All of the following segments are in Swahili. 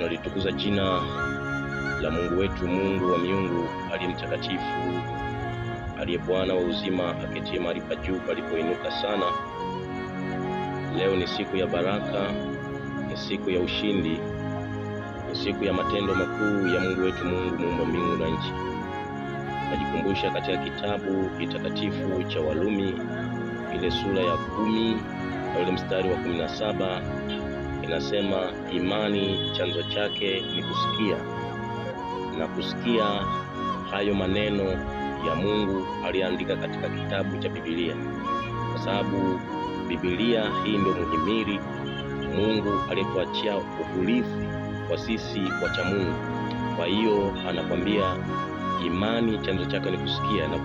Tunalitukuza jina la Mungu wetu, Mungu wa miungu, aliye mtakatifu, aliye Bwana wa uzima, aketie mahali pa juu palipoinuka sana. Leo ni siku ya baraka, ni siku ya ushindi, ni siku ya matendo makuu ya Mungu wetu, Mungu muumba mbingu na nchi. Najikumbusha katika kitabu kitakatifu cha Warumi, ile sura ya 10 na ule mstari wa 17, inasema imani chanzo chake ni kusikia, na kusikia hayo maneno ya Mungu aliyeandika katika kitabu cha Biblia, kwa sababu Biblia hii ndio muhimili Mungu aliyetuachia urithi kwa sisi wacha Mungu. Kwa hiyo anakwambia imani chanzo chake ni kusikia, na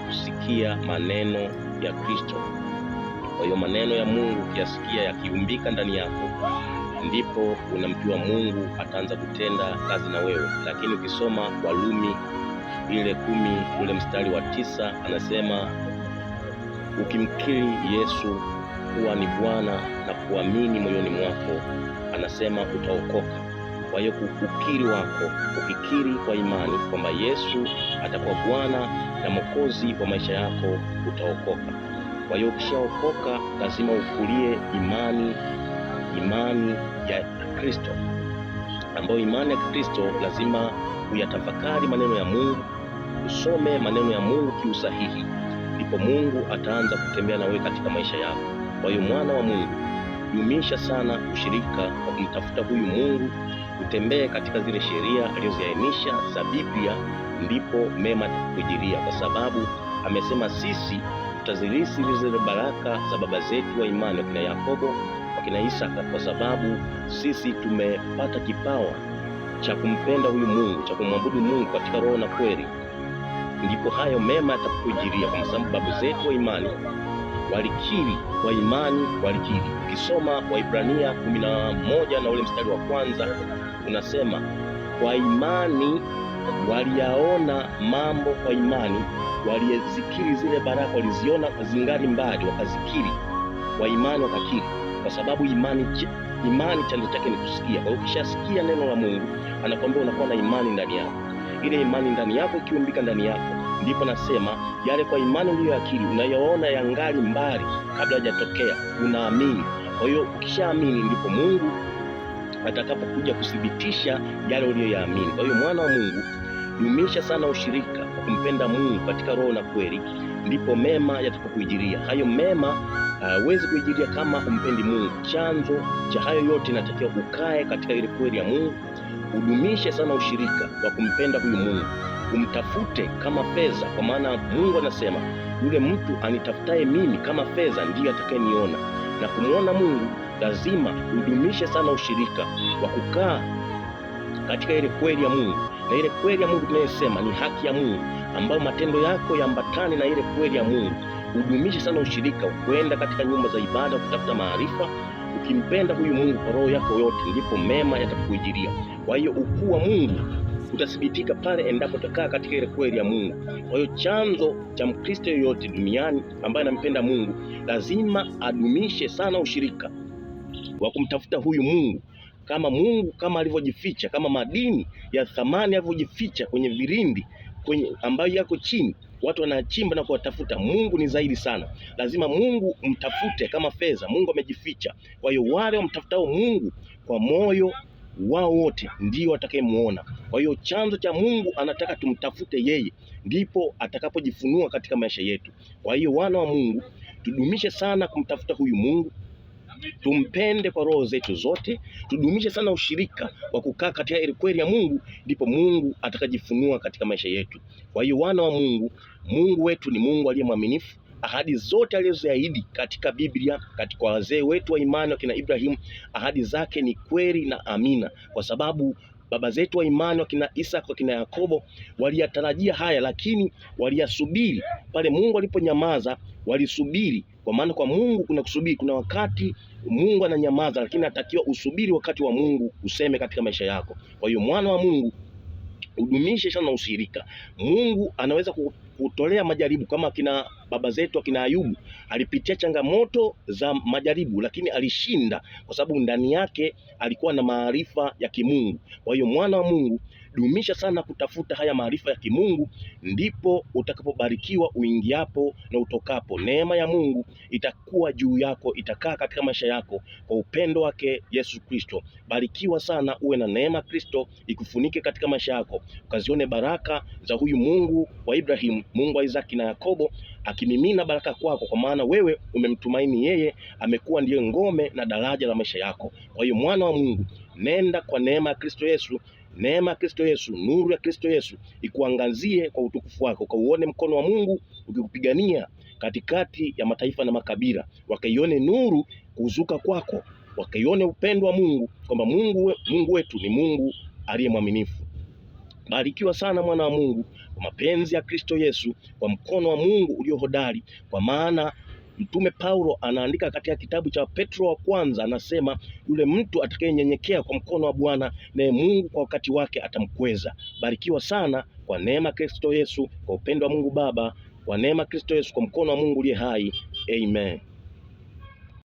kusikia maneno ya Kristo. Kwa hiyo maneno ya Mungu ukiyasikia yakiumbika ndani yako, ndipo unamjua Mungu ataanza kutenda kazi na wewe. Lakini ukisoma Warumi ile 10 ule mstari wa 9, anasema ukimkiri Yesu kuwa ni Bwana na kuamini moyoni mwako, anasema utaokoka. Kwa hiyo ukiri wako, ukikiri kwa imani kwamba Yesu atakuwa Bwana na Mwokozi wa maisha yako, utaokoka. Kwa hiyo ukishaokoka, lazima ukulie imani ya Kristo, ambayo imani ya Kristo lazima uyatafakari maneno ya Mungu, usome maneno ya Mungu kiusahihi, ndipo Mungu ataanza kutembea na wewe katika maisha yako. Kwa hiyo mwana wa Mungu, dumisha sana ushirika wa kumtafuta huyu Mungu, utembee katika zile sheria alizoziainisha za Biblia, ndipo mema yatakujilia, kwa sababu amesema sisi tutazilisi zile baraka za baba zetu wa imani, wakina Yakobo, wakina Isaka, kwa sababu sisi tumepata kipawa cha kumpenda huyu Mungu, cha kumwabudu Mungu katika roho na kweli, ndipo hayo mema yatakujilia, kwa sababu baba zetu wa imani walikiri kwa imani, walikiri. Ukisoma Waibrania 11 na ule mstari wa 1, unasema kwa imani waliyaona mambo, kwa imani walizikiri zile baraka, waliziona zingali mbali, wakazikiri kwa imani, wakakiri. Kwa sababu imani chanzo chake ni kusikia. Kwa hiyo ukishasikia neno la Mungu, anakuambia unakuwa na imani ndani yako. Ile imani ndani yako ikiumbika ndani yako, ndipo nasema yale kwa imani uliyoyakiri unayaona yangali mbali kabla hajatokea, unaamini. Kwa hiyo ukishaamini, ndipo Mungu atakapokuja kuthibitisha yale uliyoyaamini. Kwa hiyo mwana wa Mungu, dumisha sana ushirika wa kumpenda Mungu katika roho na kweli, ndipo mema yatakujilia. Hayo mema hawezi kujilia kama umpendi Mungu. Chanzo cha hayo yote inatakiwa ukae katika ile kweli ya Mungu, udumishe sana ushirika wa kumpenda huyu Mungu, umtafute kama fedha, kwa maana Mungu anasema yule mtu anitafutaye mimi kama fedha ndiye atakayeniona. Na kumuona Mungu lazima udumishe sana ushirika wa kukaa katika ile kweli ya Mungu, na ile kweli ya Mungu tunayosema ni haki ya Mungu, ambayo matendo yako yaambatane na ile kweli ya Mungu. Udumishe sana ushirika, kwenda katika nyumba za ibada kutafuta maarifa, ukimpenda huyu Mungu kwa roho yako yote, ndipo mema yatakujilia. Kwa hiyo ukuu wa Mungu utathibitika pale endapo utakaa katika ile kweli ya Mungu. Kwa hiyo chanzo cha Mkristo yoyote duniani ambaye anampenda Mungu lazima adumishe sana ushirika wa kumtafuta huyu Mungu, kama Mungu kama alivyojificha, kama madini ya thamani alivyojificha kwenye virindi ambayo yako chini, watu wanachimba na kuwatafuta. Mungu ni zaidi sana, lazima Mungu mtafute kama fedha. Mungu amejificha. Kwa hiyo wale wamtafutao Mungu kwa moyo wao wote ndio watakayemuona. Kwa hiyo chanzo cha Mungu anataka tumtafute yeye, ndipo atakapojifunua katika maisha yetu. Kwa hiyo wana wa Mungu, tudumishe sana kumtafuta huyu Mungu, tumpende kwa roho zetu zote, tudumishe sana ushirika wa kukaa katika ile kweli ya Mungu, ndipo Mungu atakajifunua katika maisha yetu. Kwa hiyo wana wa Mungu, Mungu wetu ni Mungu aliye mwaminifu. Ahadi zote alizoziahidi katika Biblia, katika wazee wetu wa imani wakina Ibrahimu, ahadi zake ni kweli na amina, kwa sababu baba zetu wa imani wakina Isaka, wakina Yakobo waliyatarajia haya, lakini waliyasubiri. Pale Mungu aliponyamaza, walisubiri, kwa maana kwa Mungu kuna kusubiri. Kuna wakati Mungu ananyamaza, lakini natakiwa usubiri wakati wa Mungu useme katika maisha yako. Kwa hiyo mwana wa Mungu, udumishe sana ushirika. Mungu anaweza kutolea majaribu, kama kina baba zetu akina Ayubu alipitia changamoto za majaribu, lakini alishinda kwa sababu ndani yake alikuwa na maarifa ya kimungu. Kwa hiyo mwana wa Mungu, dumisha sana kutafuta haya maarifa ya kimungu, ndipo utakapobarikiwa uingiapo na utokapo. Neema ya Mungu itakuwa juu yako, itakaa katika maisha yako kwa upendo wake Yesu Kristo. Barikiwa sana, uwe na neema Kristo ikufunike katika maisha yako, ukazione baraka za huyu Mungu wa Ibrahimu, Mungu wa Isaki na Yakobo, akimimina baraka kwako, kwa maana wewe umemtumaini yeye, amekuwa ndiyo ngome na daraja la maisha yako. Kwa hiyo mwana wa Mungu, nenda kwa neema ya Kristo Yesu. Neema ya Kristo Yesu, nuru ya Kristo Yesu ikuangazie kwa utukufu wako, ukauone mkono wa Mungu ukikupigania katikati ya mataifa na makabila, wakaione nuru kuzuka kwako, wakaione upendo wa Mungu, kwamba Mungu wetu ni Mungu aliye mwaminifu. Barikiwa sana mwana wa Mungu, kwa mapenzi ya Kristo Yesu, kwa mkono wa Mungu ulio hodari, kwa maana Mtume Paulo anaandika katika kitabu cha Petro wa kwanza, anasema yule mtu atakayenyenyekea kwa mkono wa Bwana, naye Mungu kwa wakati wake atamkweza. Barikiwa sana kwa neema Kristo Yesu, kwa upendo wa Mungu Baba, kwa neema Kristo Yesu, kwa mkono wa Mungu aliye hai. Amen.